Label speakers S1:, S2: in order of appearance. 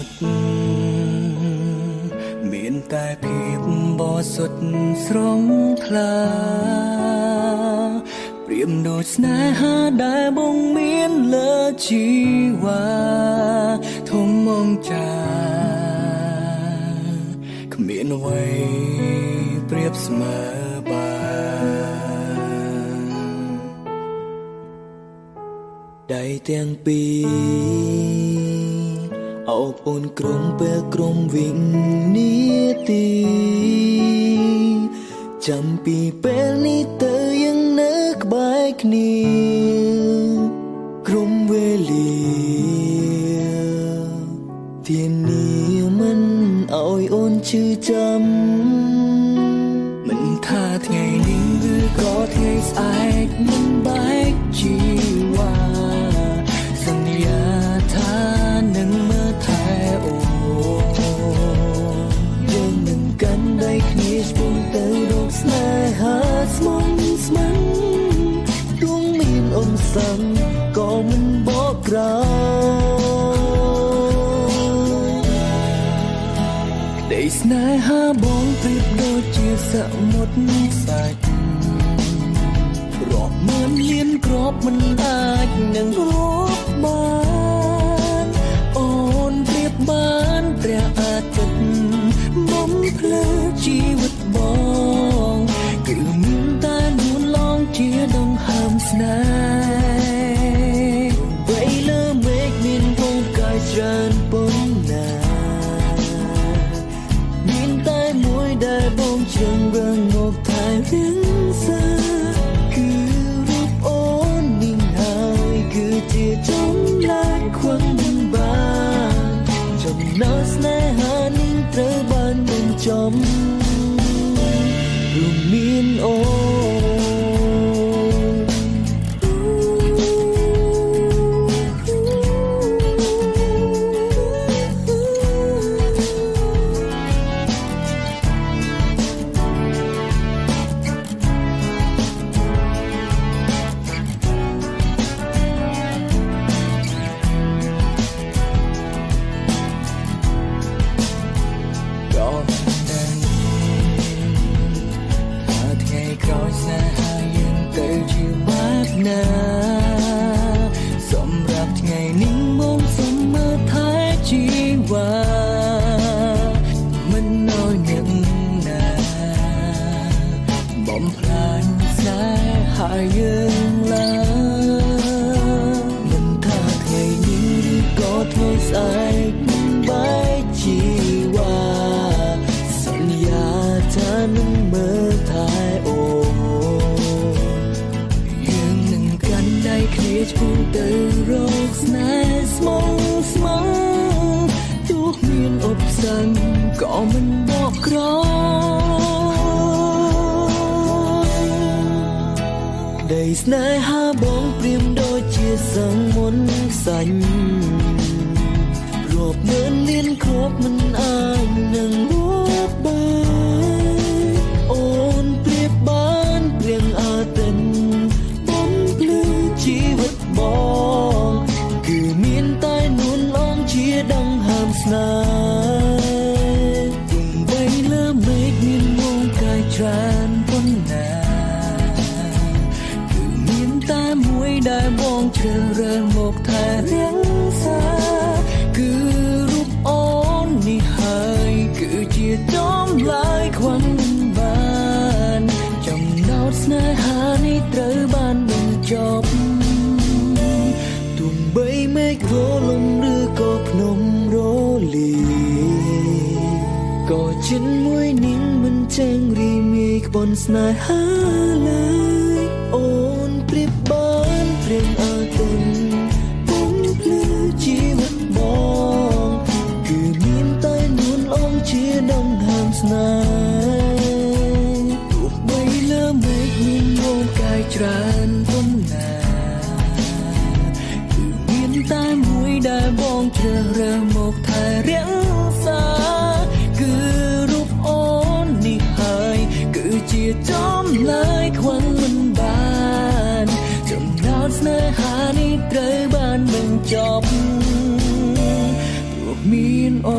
S1: ดមានតែភាពបរិសុទ្ធស្រងថ្លាព្រាមដូចស្នេហាដែលបងមានលើជីវ៉ាធំមងចាគ្មានអ្វីប្រៀបស្មើបានដៃទាំងពីរអោបអូនក្រុមពេលក្រុមវិញនាទីចាំពីពេលនេះទៅยังនៅក្បែរគ្នាក្រុមវេលាធានាមិនឲ្យអូនឈឺចាំមិនថាថ្ងៃនេះឬក៏ថ្ងៃស្អែកមិនបែកជីវ៉ាសន្យាថានឹងមើលថែអូនយើងនឹងកាន់ដៃគ្នាឆ្ពោះទៅរកស្នេហាស្មុំស្មាំទោះមានអនសង្ឃក៏មិនបកក្រោយក្តីស្នេហាបងប្រៀបដូចជាសមុទ្រសាច់រាប់ម៉ឺនលានគ្រាប់មិនអាចនឹងរាប់បានអូនប្រៀបបានព្រះអាទិត្យបំភ្លឺជីវិតបងគឺមានតែនួនឡងជាដង្ហើមស្នេហ៍វ័យលើមេឃមានវងកាយច្រើនប៉ុណ្ណាមានតែមួយដែលបងជ្រឹងរឹងមកថែរៀងសាគឺរូបអូននេះហើយគឺជាចម្លាក់ខ្វឹងមិនបានចំណងស្នេហានេះត្រូវបានបញ្ចប់រួមមានអូនសម្រាប់ថ្ងៃនេះមកសុំមើលថែជីវ៉ាមិនឲ្យអ្នកណាបំផ្លាញស្នេហាយើងឡើយមិនថាថ្ងៃនេះឬក៏ថ្ងៃស្អែកមិនបែកជីវ៉ាសន្យាថានឹងមើលថែអូគ្នាឆ្ពោះទៅរកស្នេហ៍ស្មងស្មងទោះមានឧបសគ្គក៏មិនបកក្រោយក្តីស្នេហាបងព្រាមដូចជាសង្មុនខ្សាញ់រាប់ម៉ឺនលានគ្រាប់មិនអាចនឹងរាប់បានអូនប្រៀបបានព្រៀងអាទិត្យជីវិតបងគឺមានតែនួនឡងជាដង្ហើមស្នេហ៍ទំបីលើមេឃមានវងកាយច្រើនប៉ុណ្ណាគឺមានតែមួយដែលបងជ្រើសរើសមកថែរៀងសាគឺរូបអូននេះហើយគឺជាចម្លើយខ្វឹងមិនបានចំណោទស្នេហានេះត្រូវបានបញ្ចប់បីមេឃរលំឬក៏ភ្នំរលាក៏ជិនមួយនាងមិនចេញរីមេឃបនស្នេហាឡើយអូនប្រៀបបានព្រៀងអាទិត្យបំភ្លឺជីវិតបងគឺមានតែនួនឡងជាដង្ហើមស្នេហ៍ទោះបីលើមេឃមានវងកាយច្រើនប៉ុណ្ណាតែមួយដែលបងជ្រើសរើសមកថែរៀងសាគឺរូបអូននេះហើយគឺជាចម្លើយខ្វឹងមិនបានចំណោទស្នេហានេះត្រូវបានបញ្ចប់ព្រោះមាន អូ